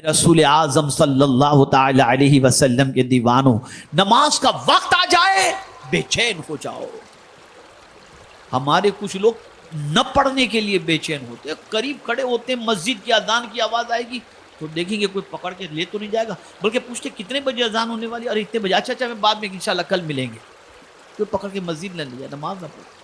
رسول اعظم صلی اللہ تعالی علیہ وسلم کے دیوانوں، نماز کا وقت آ جائے بے چین ہو جاؤ۔ ہمارے کچھ لوگ نہ پڑھنے کے لیے بے چین ہوتے ہیں، قریب کھڑے ہوتے ہیں، مسجد کی اذان کی آواز آئے گی تو دیکھیں گے کوئی پکڑ کے لے تو نہیں جائے گا، بلکہ پوچھتے کتنے بجے اذان ہونے والی، اور اتنے بجے، اچھا اچھا میں بعد میں انشاءاللہ کل ملیں گے، کوئی پکڑ کے مسجد نہ لے جائے، نماز نہ پڑھے۔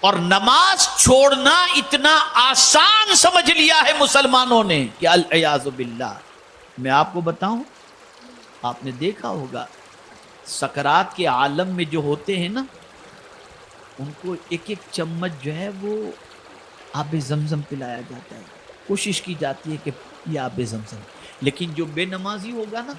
اور نماز چھوڑنا اتنا آسان سمجھ لیا ہے مسلمانوں نے کہ العیاذ باللہ۔ میں آپ کو بتاؤں، آپ نے دیکھا ہوگا سکرات کے عالم میں جو ہوتے ہیں نا، ان کو ایک ایک چمچ جو ہے وہ آب زمزم پلایا جاتا ہے، کوشش کی جاتی ہے کہ یہ آب زمزم، لیکن جو بے نمازی ہوگا نا،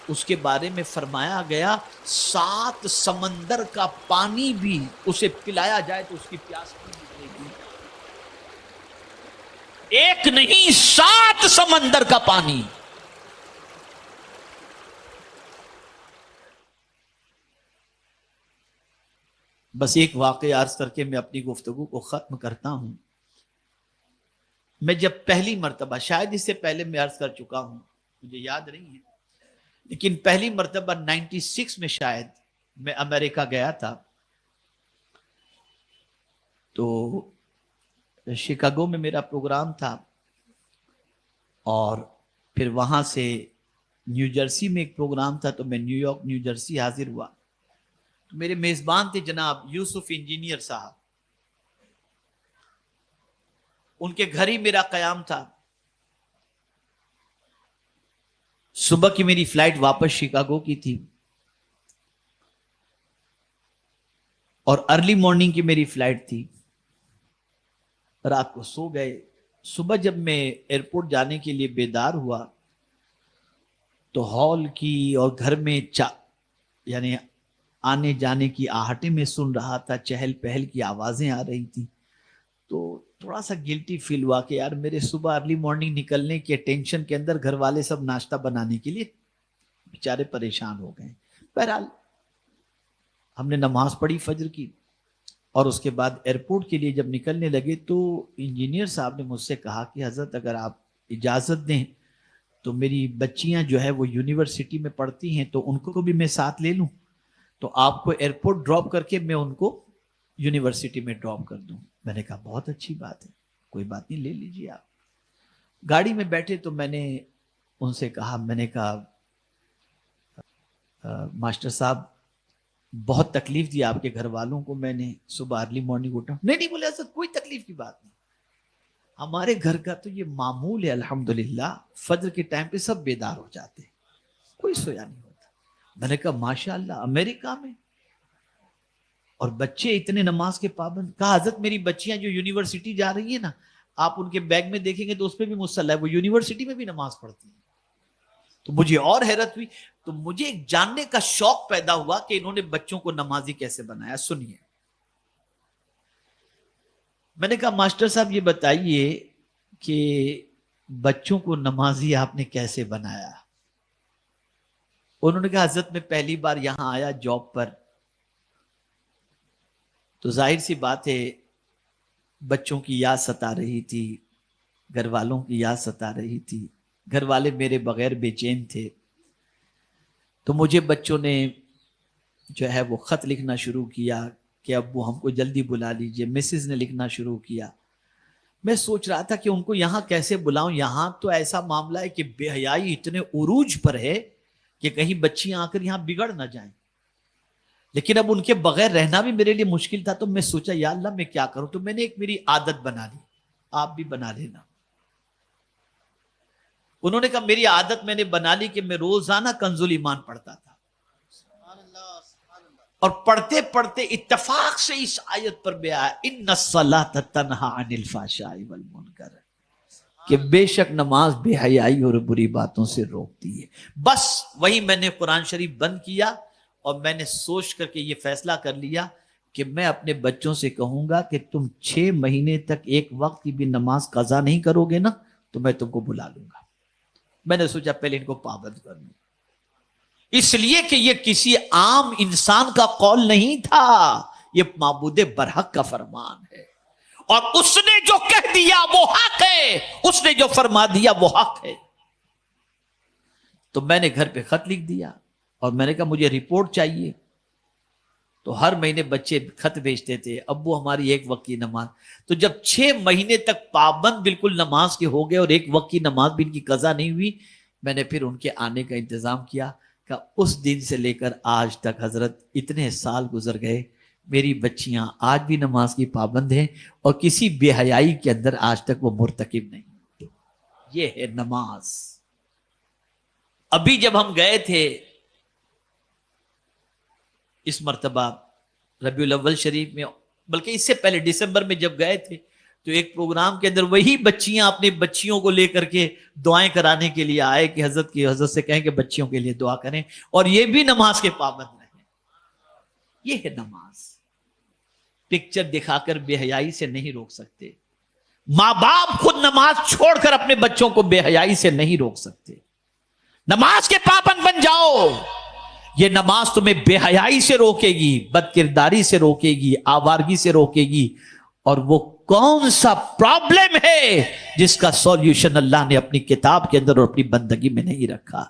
اس کے بارے میں فرمایا گیا 7 سمندر کا پانی بھی اسے پلایا جائے تو اس کی پیاس نہیں بجھے گی۔ ایک نہیں 7 سمندر کا پانی۔ بس ایک واقعہ عرض کر کے میں اپنی گفتگو کو ختم کرتا ہوں۔ میں جب پہلی مرتبہ، شاید اس سے پہلے میں عرض کر چکا ہوں، مجھے یاد نہیں ہے، لیکن پہلی مرتبہ 96 میں شاید میں امریکہ گیا تھا، تو شکاگو میں میرا پروگرام تھا، اور پھر وہاں سے نیو جرسی میں ایک پروگرام تھا، تو میں نیو یارک نیو جرسی حاضر ہوا۔ تو میرے میزبان تھے جناب یوسف انجینئر صاحب، ان کے گھر ہی میرا قیام تھا۔ صبح کی میری فلائٹ واپس شکاگو کی تھی، اور ارلی مارننگ کی میری فلائٹ تھی۔ رات کو سو گئے، صبح جب میں ایئرپورٹ جانے کے لیے بیدار ہوا تو ہال کی اور گھر میں یعنی آنے جانے کی آہٹیں میں سن رہا تھا، چہل پہل کی آوازیں آ رہی تھی، تو تھوڑا سا گلٹی فیل ہوا کہ یار میرے صبح ارلی مارننگ نکلنے کے ٹینشن کے اندر گھر والے سب ناشتہ بنانے کے لیے بیچارے پریشان ہو گئے۔ بہرحال ہم نے نماز پڑھی فجر کی، اور اس کے بعد ایئرپورٹ کے لیے جب نکلنے لگے تو انجینئر صاحب نے مجھ سے کہا کہ حضرت اگر آپ اجازت دیں تو میری بچیاں جو ہے وہ یونیورسٹی میں پڑھتی ہیں، تو ان کو بھی میں ساتھ لے لوں، تو آپ کو ایئرپورٹ ڈراپ کر کے میں ان کو یونیورسٹی میں ڈراپ کر دوں۔ میں نے کہا بہت اچھی بات ہے، کوئی بات نہیں، لے لیجیے آپ۔ گاڑی میں بیٹھے تو میں نے ان سے کہا، میں نے کہا ماسٹر صاحب بہت تکلیف دی آپ کے گھر والوں کو، میں نے صبح ارلی مارننگ اٹھا۔ نہیں بولے حضرت کوئی تکلیف کی بات نہیں، ہمارے گھر کا تو یہ معمول ہے الحمدللہ، فجر کے ٹائم پہ سب بیدار ہو جاتے ہیں، کوئی سویا نہیں ہوتا۔ میں نے کہا ماشاءاللہ امریکہ میں اور بچے اتنے نماز کے پابند۔ کہا حضرت میری بچیاں جو یونیورسٹی جا رہی ہیں نا، آپ ان کے بیگ میں دیکھیں گے تو اس پہ بھی مصلی ہے، وہ یونیورسٹی میں بھی نماز پڑھتی ہیں۔ تو مجھے اور حیرت ہوئی، تو مجھے ایک جاننے کا شوق پیدا ہوا کہ انہوں نے بچوں کو نمازی کیسے بنایا۔ سنیے، میں نے کہا ماسٹر صاحب یہ بتائیے کہ بچوں کو نمازی آپ نے کیسے بنایا؟ انہوں نے کہا حضرت میں پہلی بار یہاں آیا جاب پر، تو ظاہر سی بات ہے بچوں کی یاد ستا رہی تھی، گھر والوں کی یاد ستا رہی تھی، گھر والے میرے بغیر بے چین تھے، تو مجھے بچوں نے جو ہے وہ خط لکھنا شروع کیا کہ ابو ہم کو جلدی بلا لیجئے، مسز نے لکھنا شروع کیا۔ میں سوچ رہا تھا کہ ان کو یہاں کیسے بلاؤں، یہاں تو ایسا معاملہ ہے کہ بے حیائی اتنے عروج پر ہے کہ کہیں بچیاں آ کر یہاں بگڑ نہ جائیں، لیکن اب ان کے بغیر رہنا بھی میرے لیے مشکل تھا۔ تو میں سوچا یا اللہ میں کیا کروں، تو میں نے ایک میری عادت بنا لی، آپ بھی بنا لینا۔ انہوں نے کہا میری عادت میں نے بنا لی کہ میں روزانہ کنز ایمان پڑھتا تھا، اور پڑھتے پڑھتے اتفاق سے اس آیت پر بھی آیا ان الصلاۃ تنہی عن الفحشاء والمنکر، کہ بے شک نماز بے حیائی اور بری باتوں سے روکتی ہے۔ بس وہی میں نے قرآن شریف بند کیا، اور میں نے سوچ کر کے یہ فیصلہ کر لیا کہ میں اپنے بچوں سے کہوں گا کہ تم 6 مہینے تک ایک وقت کی بھی نماز قضا نہیں کرو گے نا تو میں تم کو بلا لوں گا۔ میں نے سوچا پہلے ان کو پابند کر لوں، اس لیے کہ یہ کسی عام انسان کا قول نہیں تھا، یہ معبود برحق کا فرمان ہے۔ اور اس نے جو کہہ دیا وہ حق ہے، اس نے جو فرما دیا وہ حق ہے۔ تو میں نے گھر پہ خط لکھ دیا اور میں نے کہا مجھے رپورٹ چاہیے۔ تو ہر مہینے بچے خط بھیجتے تھے، ابو ہماری ایک وقت کی نماز۔ تو جب 6 مہینے تک پابند بالکل نماز کے ہو گئے اور ایک وقت کی نماز بھی ان کی قضا نہیں ہوئی، میں نے پھر ان کے آنے کا انتظام کیا کہ اس دن سے لے کر آج تک حضرت اتنے سال گزر گئے، میری بچیاں آج بھی نماز کی پابند ہیں اور کسی بے حیائی کے اندر آج تک وہ مرتکب نہیں۔ یہ ہے نماز۔ ابھی جب ہم گئے تھے اس مرتبہ ربیع الاول شریف میں، بلکہ اس سے پہلے دسمبر میں جب گئے تھے، تو ایک پروگرام کے اندر وہی بچیاں اپنی بچیوں کو لے کر کے دعائیں کرانے کے لیے آئے کہ حضرت سے کہیں کہ بچیوں کے لیے دعا کریں، اور یہ بھی نماز کے پابند رہیں۔ یہ ہے نماز۔ پکچر دکھا کر بے حیائی سے نہیں روک سکتے، ماں باپ خود نماز چھوڑ کر اپنے بچوں کو بے حیائی سے نہیں روک سکتے۔ نماز کے پابند بن جاؤ، یہ نماز تمہیں بے حیائی سے روکے گی، بد کرداری سے روکے گی، آوارگی سے روکے گی، اور وہ کون سا پرابلم ہے جس کا سولوشن اللہ نے اپنی کتاب کے اندر اور اپنی بندگی میں نہیں رکھا؟